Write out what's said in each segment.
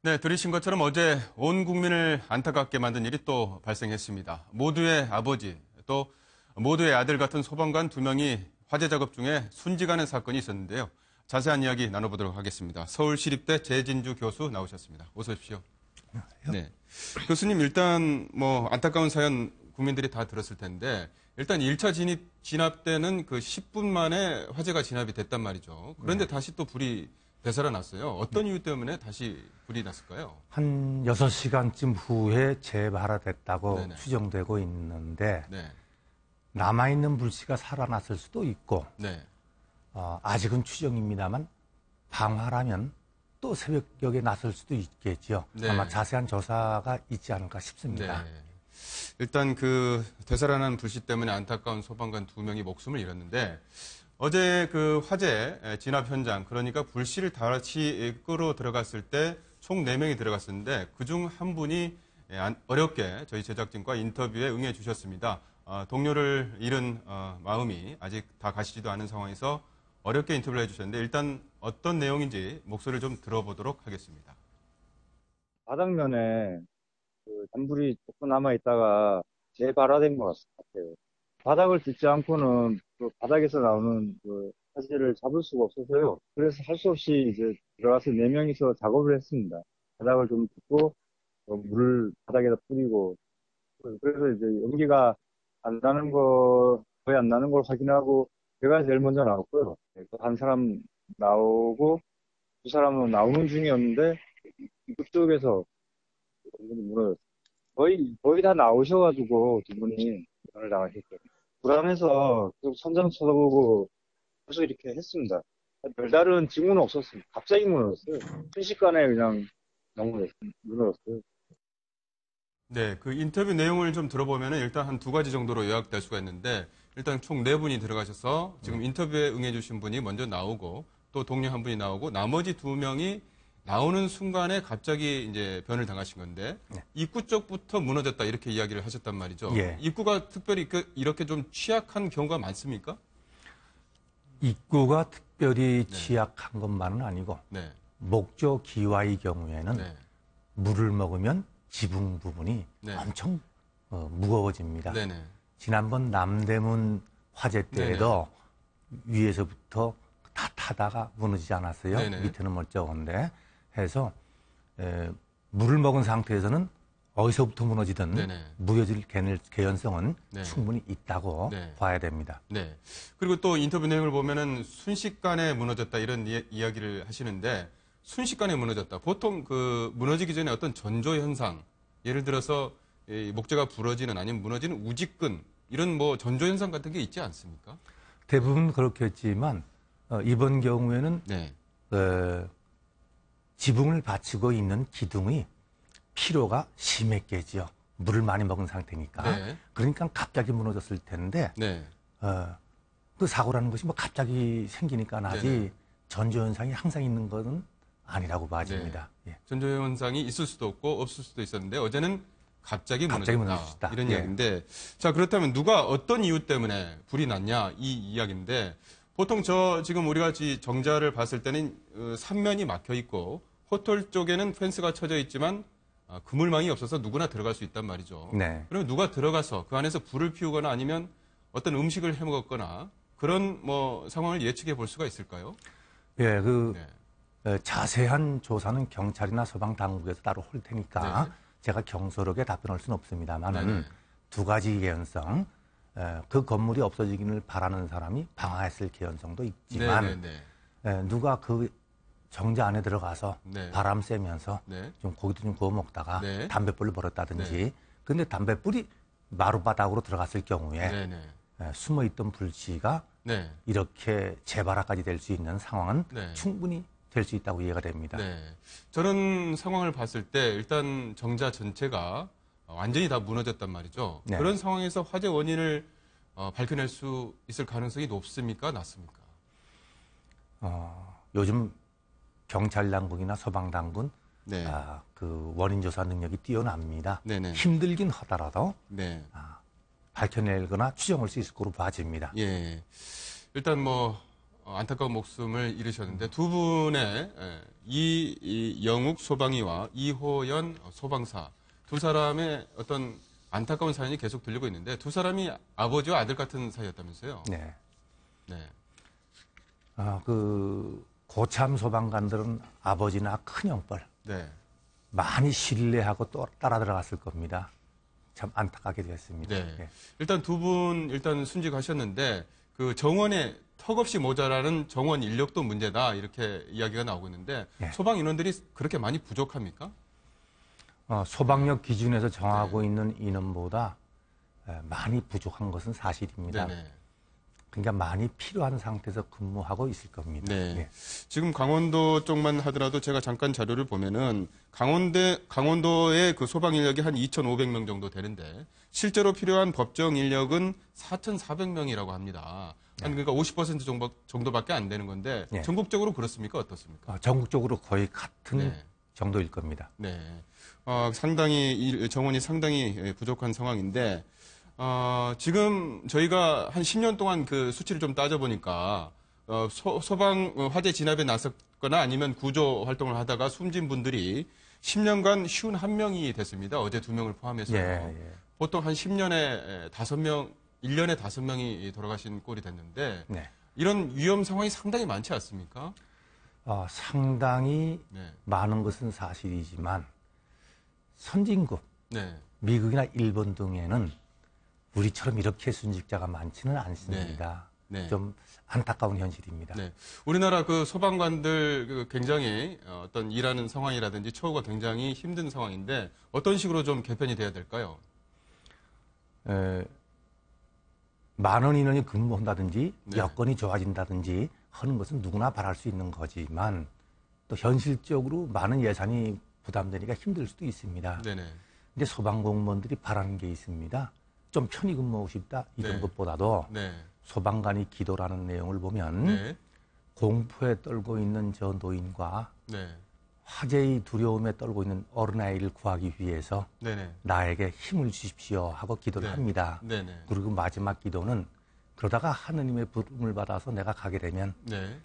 네, 들으신 것처럼 어제 온 국민을 안타깝게 만든 일이 또 발생했습니다. 모두의 아버지, 또 모두의 아들 같은 소방관 2명이 화재 작업 중에 순직하는 사건이 있었는데요. 자세한 이야기 나눠보도록 하겠습니다. 서울시립대 재진주 교수 나오셨습니다. 어서 오십시오. 네. 교수님, 일단 안타까운 사연 국민들이 다 들었을 텐데, 일단 1차 진압 때는 그 10분 만에 화재가 진압이 됐단 말이죠. 그런데 다시 또 불이 되살아났어요. 어떤 이유 때문에 다시 불이 났을까요? 한 6시간쯤 후에 재발화됐다고 네네. 추정되고 있는데 네. 남아있는 불씨가 살아났을 수도 있고 네. 아직은 추정입니다만 방화라면 또 새벽녘에 났을 수도 있겠죠. 네. 아마 자세한 조사가 있지 않을까 싶습니다. 네. 일단 그 되살아난 불씨 때문에 안타까운 소방관 2명이 목숨을 잃었는데 어제 그 화재 진압 현장, 그러니까 불씨를 다시 끌어 들어갔을 때 총 4명이 들어갔었는데 그중 한 분이 어렵게 저희 제작진과 인터뷰에 응해 주셨습니다. 동료를 잃은 마음이 아직 다 가시지도 않은 상황에서 어렵게 인터뷰를 해주셨는데 일단 어떤 내용인지 목소리를 좀 들어보도록 하겠습니다. 바닥면에 그 잔불이 조금 남아있다가 재발화된 것 같아요. 바닥을 딛지 않고는 그 바닥에서 나오는 그 화재를 잡을 수가 없어서요. 그래서 할 수 없이 이제 들어가서 4명이서 작업을 했습니다. 바닥을 좀 딛고 물을 바닥에다 뿌리고 그래서 이제 연기가 안 나는 거 거의 안 나는 걸 확인하고 제가 제일 먼저 나왔고요. 한 사람 나오고 2사람은 나오는 중이었는데 그쪽에서 무너졌어요. 거의 다 나오셔가지고 2분이 전을 당하셨어요. 불안해서 계속 천장 쳐다보고 계속 이렇게 했습니다. 별다른 징후는 없었어요. 갑자기 무너졌어요. 순식간에 그냥 무너졌어요. 네, 그 인터뷰 내용을 좀 들어보면 일단 한 2가지 정도로 요약될 수가 있는데 일단 총 4분이 들어가셔서 지금 인터뷰에 응해주신 분이 먼저 나오고 또 동료 한 분이 나오고 나머지 2명이 나오는 순간에 갑자기 이제 변을 당하신 건데 입구 쪽부터 무너졌다 이렇게 이야기를 하셨단 말이죠. 예. 입구가 특별히 이렇게 좀 취약한 경우가 많습니까? 입구가 특별히 취약한 것만은 아니고 네. 목조 기와의 경우에는 네. 물을 먹으면 지붕 부분이 네. 엄청 무거워집니다. 네네. 지난번 남대문 화재 때에도 위에서부터 다 타다가 무너지지 않았어요. 네네. 밑에는 멀쩡한데 해서 물을 먹은 상태에서는 어디서부터 무너지든 네네. 무뎌질 개연성은 네. 충분히 있다고 네. 봐야 됩니다. 네. 그리고 또 인터뷰 내용을 보면은 순식간에 무너졌다 이런 이야기를 하시는데 순식간에 무너졌다. 보통 그 무너지기 전에 어떤 전조 현상, 예를 들어서 목재가 부러지는 아니면 무너지는 우직근 이런 전조 현상 같은 게 있지 않습니까? 대부분 그렇겠지만 이번 경우에는 네. 지붕을 받치고 있는 기둥이 피로가 심했겠죠. 물을 많이 먹은 상태니까. 네. 그러니까 갑자기 무너졌을 텐데 네. 그 사고라는 것이 갑자기 생기니까 나지 네네. 전조 현상이 항상 있는 것은 아니라고 봐집니다. 예. 전조 현상이 있을 수도 없고 없을 수도 있었는데 어제는 갑자기 갑자기 무너졌다. 무너졌다. 이런 예. 이야기인데 자 그렇다면 누가 어떤 이유 때문에 불이 났냐 이 이야기인데 보통 지금 우리가 정자를 봤을 때는 삼면이 막혀 있고 호텔 쪽에는 펜스가 쳐져 있지만 그물망이 없어서 누구나 들어갈 수 있단 말이죠. 네. 그러면 누가 들어가서 그 안에서 불을 피우거나 아니면 어떤 음식을 해 먹었거나 그런 상황을 예측해 볼 수가 있을까요? 예, 네. 자세한 조사는 경찰이나 소방당국에서 따로 할 테니까 네. 제가 경솔하게 답변할 수는 없습니다만은 네네. 2가지 개연성, 그 건물이 없어지기를 바라는 사람이 방화했을 개연성도 있지만 누가 그 정자 안에 들어가서 네. 바람 쐬면서 네. 좀 고기도 좀 구워 먹다가 네. 담뱃불을 벌였다든지 네. 근데 담뱃불이 마룻바닥으로 들어갔을 경우에 네네. 숨어있던 불씨가 네. 이렇게 재발화까지 될 수 있는 상황은 네. 충분히 될 수 있다고 이해가 됩니다. 네. 저런 상황을 봤을 때 일단 정자 전체가 완전히 다 무너졌단 말이죠. 네. 그런 상황에서 화재 원인을 밝혀낼 수 있을 가능성이 높습니까? 낮습니까? 요즘 경찰 당국이나 소방 당국은 네. 그 원인 조사 능력이 뛰어납니다. 네네. 힘들긴 하더라도 네. 밝혀내거나 추정할 수 있을 거로 봐집니다. 예. 일단 안타까운 목숨을 잃으셨는데 두 분의 이영욱 소방이와 이호연 소방사 두 사람의 어떤 안타까운 사연이 계속 들리고 있는데 두 사람이 아버지와 아들 같은 사이였다면서요? 네. 네. 고참 소방관들은 아버지나 큰형벌 네. 많이 신뢰하고 또 따라 들어갔을 겁니다. 참 안타깝게 되었습니다. 네. 네. 일단 두 분 일단 순직하셨는데 그 정원에 턱없이 모자라는 정원 인력도 문제다 이렇게 이야기가 나오고 있는데 네. 소방 인원들이 그렇게 많이 부족합니까? 소방력 기준에서 정하고 있는 인원보다 많이 부족한 것은 사실입니다. 네네. 그러니까 많이 필요한 상태에서 근무하고 있을 겁니다. 네. 네. 지금 강원도 쪽만 하더라도 제가 잠깐 자료를 보면은 강원도의 그 소방 인력이 한 2,500명 정도 되는데 실제로 필요한 법정 인력은 4,400명이라고 합니다. 한 그러니까 50% 정도밖에 안 되는 건데 네. 전국적으로 그렇습니까? 어떻습니까? 전국적으로 거의 같은 네. 정도일 겁니다. 네. 상당히 정원이 상당히 부족한 상황인데 지금 저희가 한 10년 동안 그 수치를 좀 따져보니까 소방 화재 진압에 나섰거나 아니면 구조 활동을 하다가 숨진 분들이 10년간 51명이 됐습니다. 어제 2명을 포함해서. 예. 보통 한 10년에 5명, 1년에 5명이 돌아가신 꼴이 됐는데 네. 이런 위험 상황이 상당히 많지 않습니까? 상당히 네. 많은 것은 사실이지만 선진국, 네. 미국이나 일본 등에는 우리처럼 이렇게 순직자가 많지는 않습니다. 네. 네. 좀 안타까운 현실입니다. 네. 우리나라 그 소방관들 굉장히 어떤 일하는 상황이라든지 처우가 굉장히 힘든 상황인데 어떤 식으로 좀 개편이 돼야 될까요? 많은 인원이 근무한다든지 네. 여건이 좋아진다든지 하는 것은 누구나 바랄 수 있는 거지만 또 현실적으로 많은 예산이 부담되니까 힘들 수도 있습니다. 네네. 근데 소방공무원들이 바라는 게 있습니다. 좀 편히 근무하고 싶다 이런 네. 것보다도 네. 소방관이 기도라는 내용을 보면 네. 공포에 떨고 있는 저 노인과 네. 화재의 두려움에 떨고 있는 어린아이를 구하기 위해서 네네. 나에게 힘을 주십시오 하고 기도를 네. 합니다. 네네. 그리고 마지막 기도는 그러다가 하느님의 부름을 받아서 내가 가게 되면 네.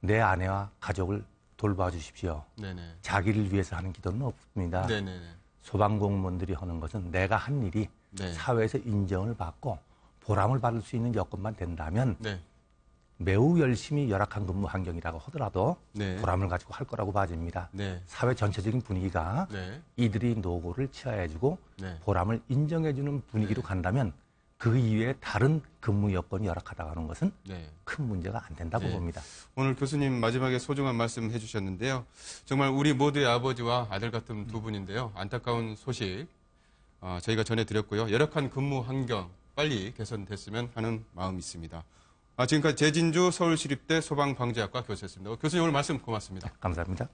내 아내와 가족을 돌봐주십시오. 네네. 자기를 위해서 하는 기도는 없습니다. 네네네. 소방공무원들이 하는 것은 내가 한 일이 네. 사회에서 인정을 받고 보람을 받을 수 있는 여건만 된다면 네. 매우 열심히 열악한 근무 환경이라고 하더라도 네. 보람을 가지고 할 거라고 봐집니다. 네. 사회 전체적인 분위기가 네. 이들이 노고를 치하해주고 네. 보람을 인정해주는 분위기로 간다면 그 이외에 다른 근무 여건이 열악하다고 하는 것은 네. 큰 문제가 안 된다고 네. 봅니다. 오늘 교수님 마지막에 소중한 말씀 해주셨는데요. 정말 우리 모두의 아버지와 아들 같은 두 분인데요. 안타까운 소식 저희가 전해드렸고요. 열악한 근무 환경 빨리 개선됐으면 하는 마음이 있습니다. 지금까지 재진주 서울시립대 소방방재학과 교수였습니다. 교수님 오늘 말씀 고맙습니다. 감사합니다.